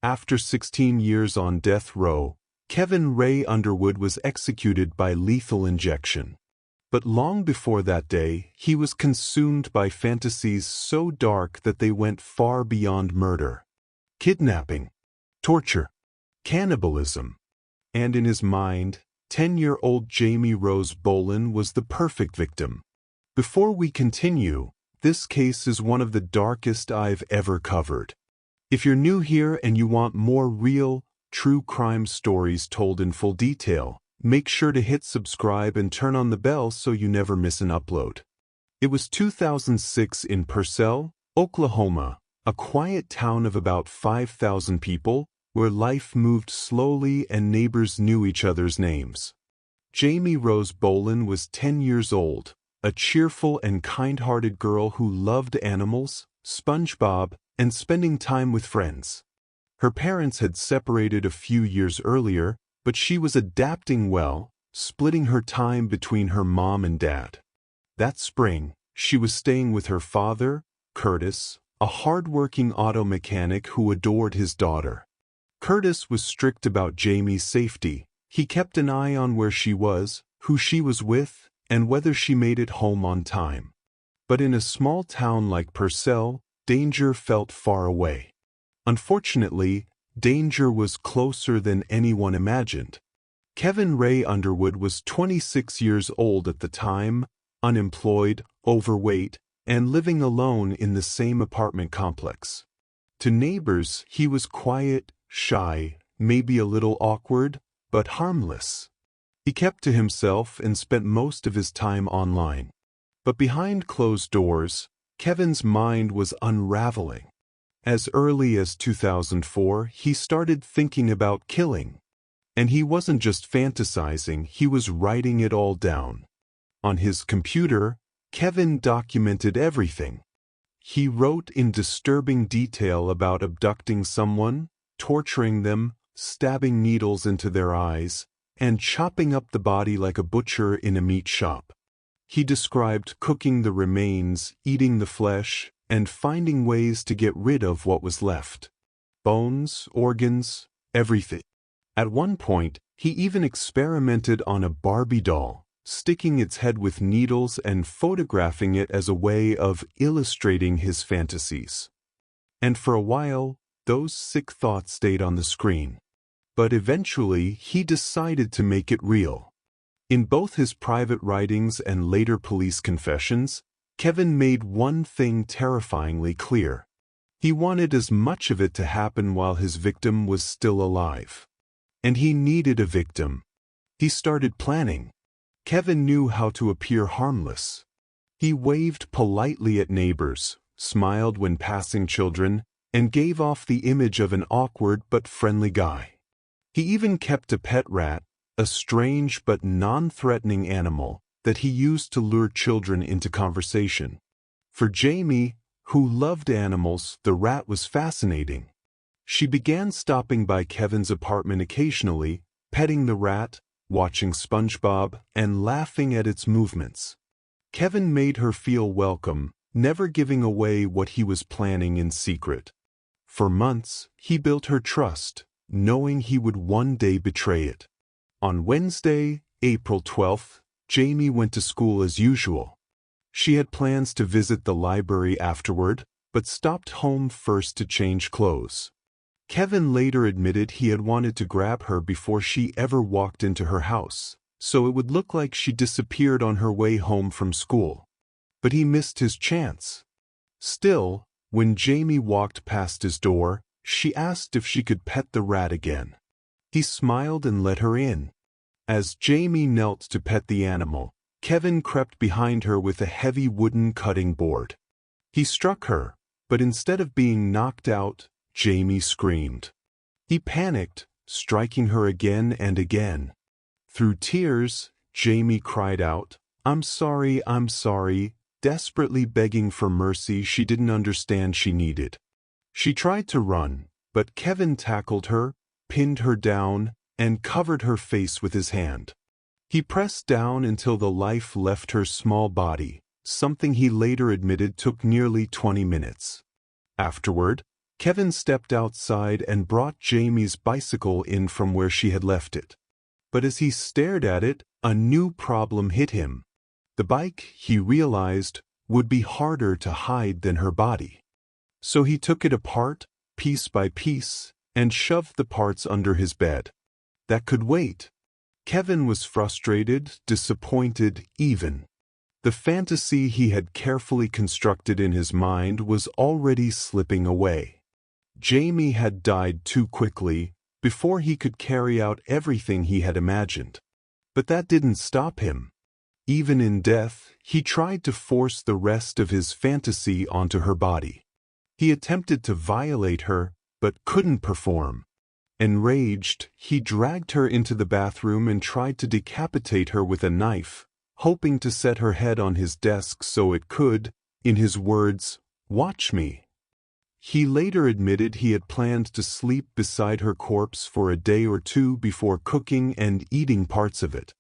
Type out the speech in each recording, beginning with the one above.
After 16 years on death row, Kevin Ray Underwood was executed by lethal injection. But long before that day, he was consumed by fantasies so dark that they went far beyond murder, kidnapping, torture, cannibalism. And in his mind, 10-year-old Jamie Rose Boland was the perfect victim. Before we continue, this case is one of the darkest I've ever covered. If you're new here and you want more real, true crime stories told in full detail, make sure to hit subscribe and turn on the bell so you never miss an upload. It was 2006 in Purcell, Oklahoma, a quiet town of about 5,000 people, where life moved slowly and neighbors knew each other's names. Jamie Rose Boland was 10 years old, a cheerful and kind-hearted girl who loved animals, SpongeBob, and spending time with friends. Her parents had separated a few years earlier, but she was adapting well, splitting her time between her mom and dad. That spring, she was staying with her father, Curtis, a hard-working auto mechanic who adored his daughter. Curtis was strict about Jamie's safety. He kept an eye on where she was, who she was with, and whether she made it home on time. But in a small town like Purcell, danger felt far away. Unfortunately, danger was closer than anyone imagined. Kevin Ray Underwood was 26 years old at the time, unemployed, overweight, and living alone in the same apartment complex. To neighbors, he was quiet, shy, maybe a little awkward, but harmless. He kept to himself and spent most of his time online. But behind closed doors, Kevin's mind was unraveling. As early as 2004, he started thinking about killing. And he wasn't just fantasizing, he was writing it all down. On his computer, Kevin documented everything. He wrote in disturbing detail about abducting someone, torturing them, stabbing needles into their eyes, and chopping up the body like a butcher in a meat shop. He described cooking the remains, eating the flesh, and finding ways to get rid of what was left. Bones, organs, everything. At one point, he even experimented on a Barbie doll, sticking its head with needles and photographing it as a way of illustrating his fantasies. And for a while, those sick thoughts stayed on the screen. But eventually, he decided to make it real. In both his private writings and later police confessions, Kevin made one thing terrifyingly clear. He wanted as much of it to happen while his victim was still alive. And he needed a victim. He started planning. Kevin knew how to appear harmless. He waved politely at neighbors, smiled when passing children, and gave off the image of an awkward but friendly guy. He even kept a pet rat, a strange but non-threatening animal, that he used to lure children into conversation. For Jamie, who loved animals, the rat was fascinating. She began stopping by Kevin's apartment occasionally, petting the rat, watching SpongeBob, and laughing at its movements. Kevin made her feel welcome, never giving away what he was planning in secret. For months, he built her trust, knowing he would one day betray it. On Wednesday, April 12th, Jamie went to school as usual. She had plans to visit the library afterward, but stopped home first to change clothes. Kevin later admitted he had wanted to grab her before she ever walked into her house, so it would look like she disappeared on her way home from school. But he missed his chance. Still, when Jamie walked past his door, she asked if she could pet the rat again. He smiled and let her in. As Jamie knelt to pet the animal, Kevin crept behind her with a heavy wooden cutting board. He struck her, but instead of being knocked out, Jamie screamed. He panicked, striking her again and again. Through tears, Jamie cried out, I'm sorry, desperately begging for mercy she didn't understand she needed. She tried to run, but Kevin tackled her, pinned her down, and covered her face with his hand. He pressed down until the life left her small body, something he later admitted took nearly 20 minutes. Afterward, Kevin stepped outside and brought Jamie's bicycle in from where she had left it. But as he stared at it, a new problem hit him. The bike, he realized, would be harder to hide than her body. So he took it apart, piece by piece, and shoved the parts under his bed. That could wait. Kevin was frustrated, disappointed, even. The fantasy he had carefully constructed in his mind was already slipping away. Jamie had died too quickly, before he could carry out everything he had imagined. But that didn't stop him. Even in death, he tried to force the rest of his fantasy onto her body. He attempted to violate her, but couldn't perform. Enraged, he dragged her into the bathroom and tried to decapitate her with a knife, hoping to set her head on his desk so it could, in his words, "Watch me." He later admitted he had planned to sleep beside her corpse for a day or two before cooking and eating parts of it.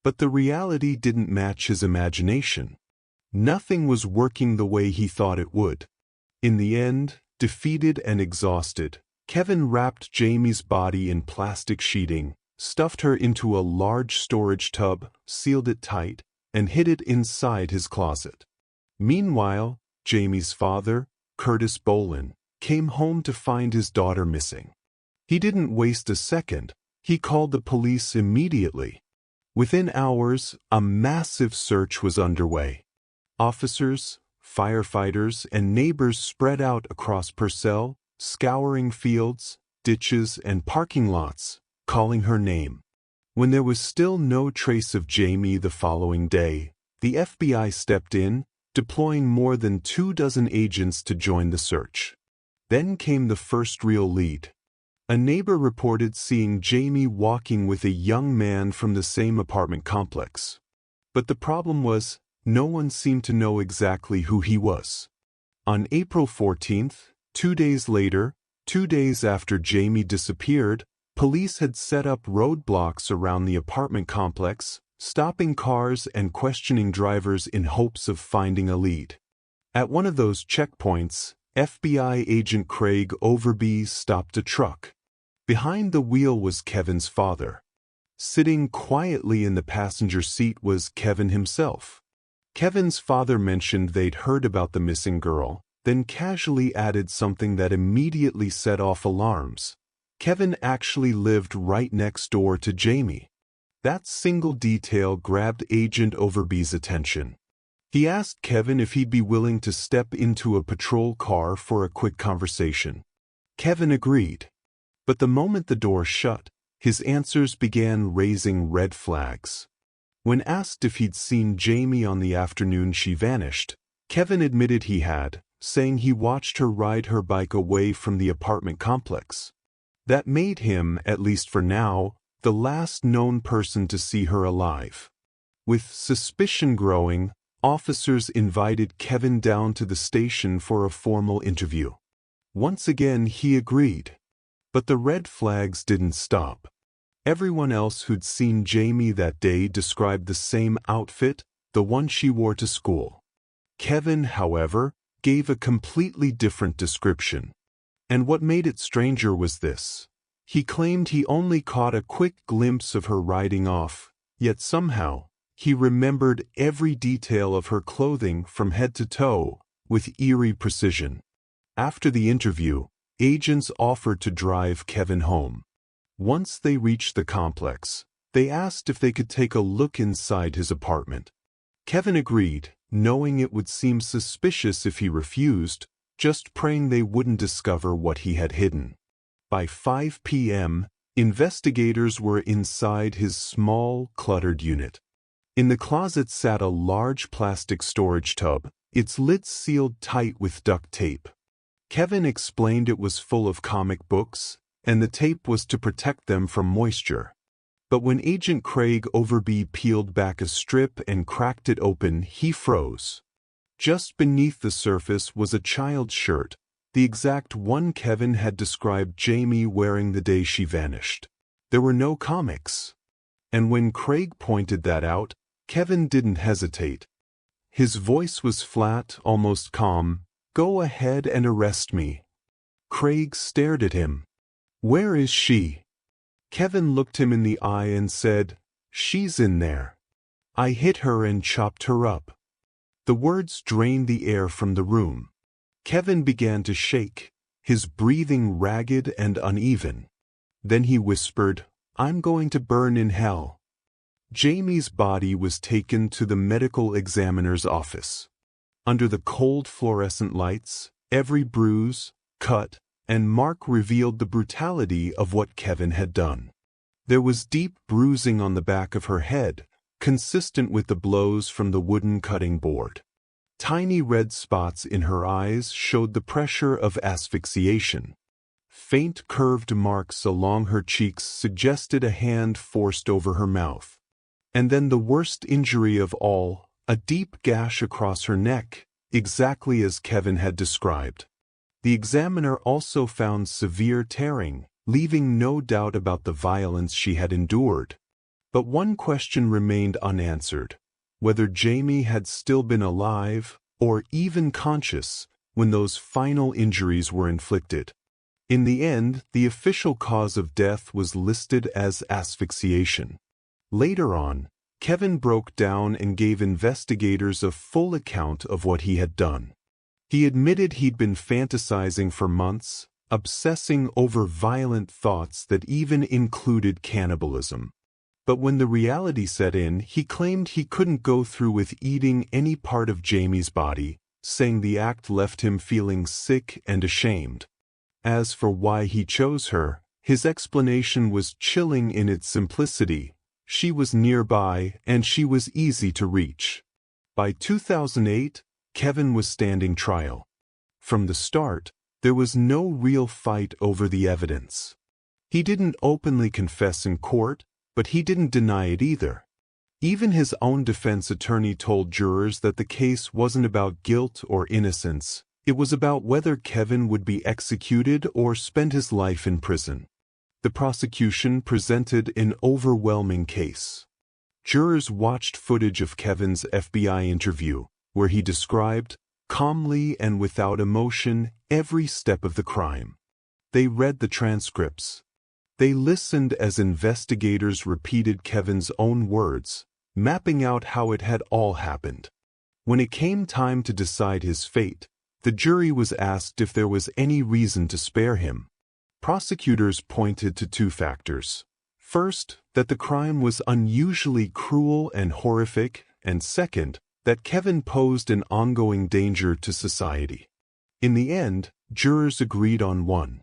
But the reality didn't match his imagination. Nothing was working the way he thought it would. In the end, defeated and exhausted, Kevin wrapped Jamie's body in plastic sheeting, stuffed her into a large storage tub, sealed it tight, and hid it inside his closet. Meanwhile, Jamie's father, Curtis Bolin, came home to find his daughter missing. He didn't waste a second. He called the police immediately. Within hours, a massive search was underway. Officers, firefighters, and neighbors spread out across Purcell, scouring fields, ditches, and parking lots, calling her name. When there was still no trace of Jamie the following day, the FBI stepped in, deploying more than 24 agents to join the search. Then came the first real lead. A neighbor reported seeing Jamie walking with a young man from the same apartment complex. But the problem was, no one seemed to know exactly who he was. On April 14th, 2 days later, 2 days after Jamie disappeared, police had set up roadblocks around the apartment complex, stopping cars and questioning drivers in hopes of finding a lead. At one of those checkpoints, FBI agent Craig Overby stopped a truck. Behind the wheel was Kevin's father. Sitting quietly in the passenger seat was Kevin himself. Kevin's father mentioned they'd heard about the missing girl, then casually added something that immediately set off alarms. Kevin actually lived right next door to Jamie. That single detail grabbed Agent Overby's attention. He asked Kevin if he'd be willing to step into a patrol car for a quick conversation. Kevin agreed. But the moment the door shut, his answers began raising red flags. When asked if he'd seen Jamie on the afternoon she vanished, Kevin admitted he had, saying he watched her ride her bike away from the apartment complex. That made him, at least for now, the last known person to see her alive. With suspicion growing, officers invited Kevin down to the station for a formal interview. Once again he agreed. But the red flags didn't stop. Everyone else who'd seen Jamie that day described the same outfit, the one she wore to school. Kevin, however, gave a completely different description. And what made it stranger was this. He claimed he only caught a quick glimpse of her riding off, yet somehow, he remembered every detail of her clothing from head to toe, with eerie precision. After the interview, agents offered to drive Kevin home. Once they reached the complex, they asked if they could take a look inside his apartment. Kevin agreed, knowing it would seem suspicious if he refused, just praying they wouldn't discover what he had hidden. By 5 p.m., investigators were inside his small, cluttered unit. In the closet sat a large plastic storage tub, its lid sealed tight with duct tape. Kevin explained it was full of comic books, and the tape was to protect them from moisture. But when Agent Craig Overby peeled back a strip and cracked it open, he froze. Just beneath the surface was a child's shirt, the exact one Kevin had described Jamie wearing the day she vanished. There were no comics. And when Craig pointed that out, Kevin didn't hesitate. His voice was flat, almost calm. "Go ahead and arrest me." Craig stared at him. "Where is she?" Kevin looked him in the eye and said, "She's in there. I hit her and chopped her up." The words drained the air from the room. Kevin began to shake, his breathing ragged and uneven. Then he whispered, "I'm going to burn in hell." Jamie's body was taken to the medical examiner's office. Under the cold fluorescent lights, every bruise, cut, and mark revealed the brutality of what Kevin had done. There was deep bruising on the back of her head, consistent with the blows from the wooden cutting board. Tiny red spots in her eyes showed the pressure of asphyxiation. Faint curved marks along her cheeks suggested a hand forced over her mouth. And then the worst injury of all, a deep gash across her neck, exactly as Kevin had described. The examiner also found severe tearing, leaving no doubt about the violence she had endured. But one question remained unanswered: whether Jamie had still been alive, or even conscious, when those final injuries were inflicted. In the end, the official cause of death was listed as asphyxiation. Later on, Kevin broke down and gave investigators a full account of what he had done. He admitted he'd been fantasizing for months, obsessing over violent thoughts that even included cannibalism. But when the reality set in, he claimed he couldn't go through with eating any part of Jamie's body, saying the act left him feeling sick and ashamed. As for why he chose her, his explanation was chilling in its simplicity. She was nearby, and she was easy to reach. By 2008, Kevin was standing trial. From the start, there was no real fight over the evidence. He didn't openly confess in court, but he didn't deny it either. Even his own defense attorney told jurors that the case wasn't about guilt or innocence, it was about whether Kevin would be executed or spend his life in prison. The prosecution presented an overwhelming case. Jurors watched footage of Kevin's FBI interview, where he described, calmly and without emotion, every step of the crime. They read the transcripts. They listened as investigators repeated Kevin's own words, mapping out how it had all happened. When it came time to decide his fate, the jury was asked if there was any reason to spare him. Prosecutors pointed to two factors. First, that the crime was unusually cruel and horrific, and second, that Kevin posed an ongoing danger to society. In the end, jurors agreed on one.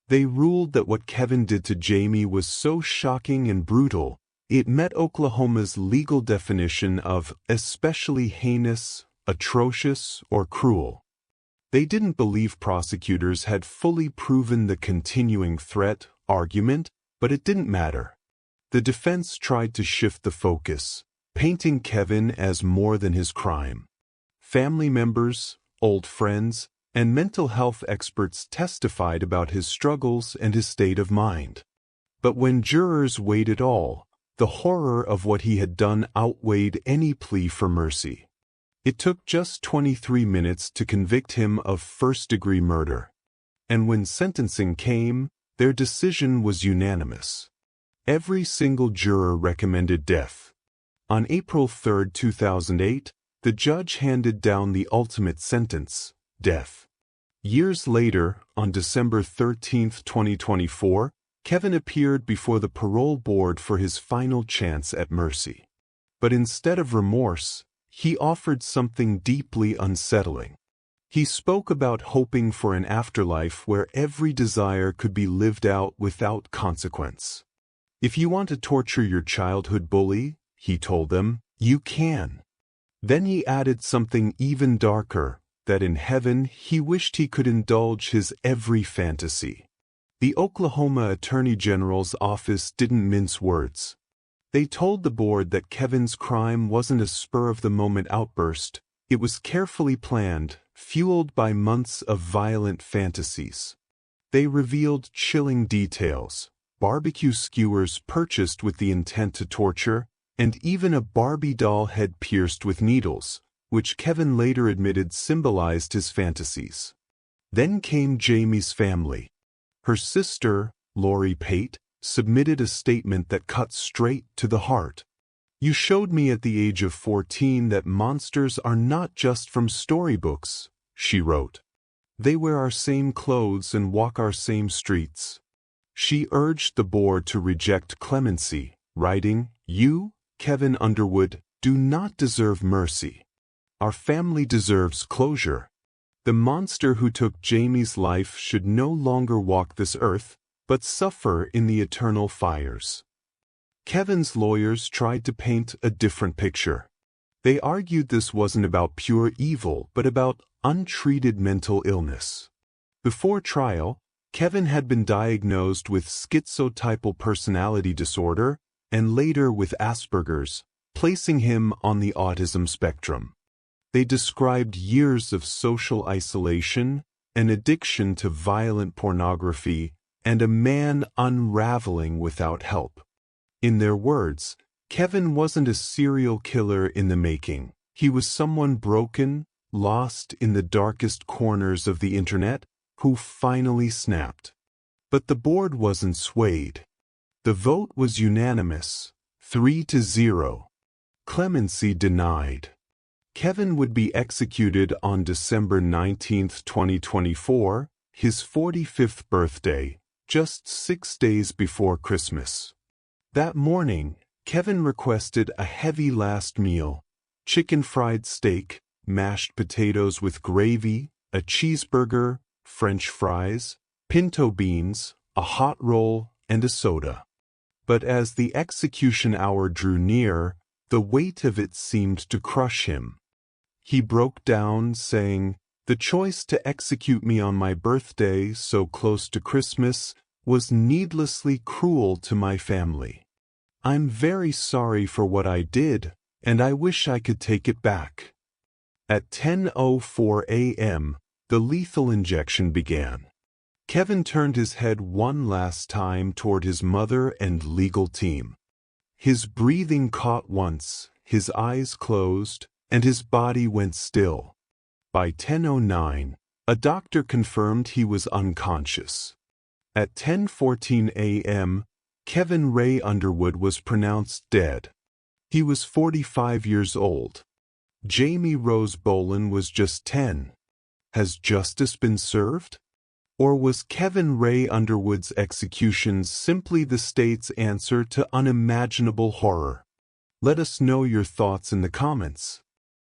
They ruled that what Kevin did to Jamie was so shocking and brutal, it met Oklahoma's legal definition of especially heinous, atrocious, or cruel. They didn't believe prosecutors had fully proven the continuing threat argument, but it didn't matter. The defense tried to shift the focus, painting Kevin as more than his crime. Family members, old friends, and mental health experts testified about his struggles and his state of mind. But when jurors weighed it all, the horror of what he had done outweighed any plea for mercy. It took just 23 minutes to convict him of first-degree murder. And when sentencing came, their decision was unanimous. Every single juror recommended death. On April 3, 2008, the judge handed down the ultimate sentence, death. Years later, on December 13, 2024, Kevin appeared before the parole board for his final chance at mercy. But instead of remorse, he offered something deeply unsettling. He spoke about hoping for an afterlife where every desire could be lived out without consequence. If you want to torture your childhood bully, he told them, you can. Then he added something even darker, that in heaven he wished he could indulge his every fantasy. The Oklahoma Attorney General's office didn't mince words. They told the board that Kevin's crime wasn't a spur-of-the-moment outburst, it was carefully planned, fueled by months of violent fantasies. They revealed chilling details, barbecue skewers purchased with the intent to torture, and even a Barbie doll head pierced with needles, which Kevin later admitted symbolized his fantasies. Then came Jamie's family. Her sister, Lori Pate, submitted a statement that cut straight to the heart. "You showed me at the age of 14 that monsters are not just from storybooks," she wrote. "They wear our same clothes and walk our same streets." She urged the board to reject clemency, writing, "You, Kevin Underwood, do not deserve mercy. Our family deserves closure. The monster who took Jamie's life should no longer walk this earth, but suffer in the eternal fires." Kevin's lawyers tried to paint a different picture. They argued this wasn't about pure evil, but about untreated mental illness. Before trial, Kevin had been diagnosed with schizotypal personality disorder and later with Asperger's, placing him on the autism spectrum. They described years of social isolation, an addiction to violent pornography, and a man unraveling without help. In their words, Kevin wasn't a serial killer in the making. He was someone broken, lost in the darkest corners of the internet, who finally snapped. But the board wasn't swayed. The vote was unanimous, 3-0. Clemency denied. Kevin would be executed on December 19, 2024, his 45th birthday, just 6 days before Christmas. That morning, Kevin requested a heavy last meal: chicken fried steak, mashed potatoes with gravy, a cheeseburger, French fries, pinto beans, a hot roll, and a soda. But as the execution hour drew near, the weight of it seemed to crush him. He broke down, saying, "The choice to execute me on my birthday, so close to Christmas, was needlessly cruel to my family. I'm very sorry for what I did, and I wish I could take it back." At 10:04 a.m., the lethal injection began. Kevin turned his head one last time toward his mother and legal team. His breathing caught once, his eyes closed, and his body went still. By 10:09, a doctor confirmed he was unconscious. At 10:14 a.m., Kevin Ray Underwood was pronounced dead. He was 45 years old. Jamie Rose Boland was just 10. Has justice been served? Or was Kevin Ray Underwood's execution simply the state's answer to unimaginable horror? Let us know your thoughts in the comments.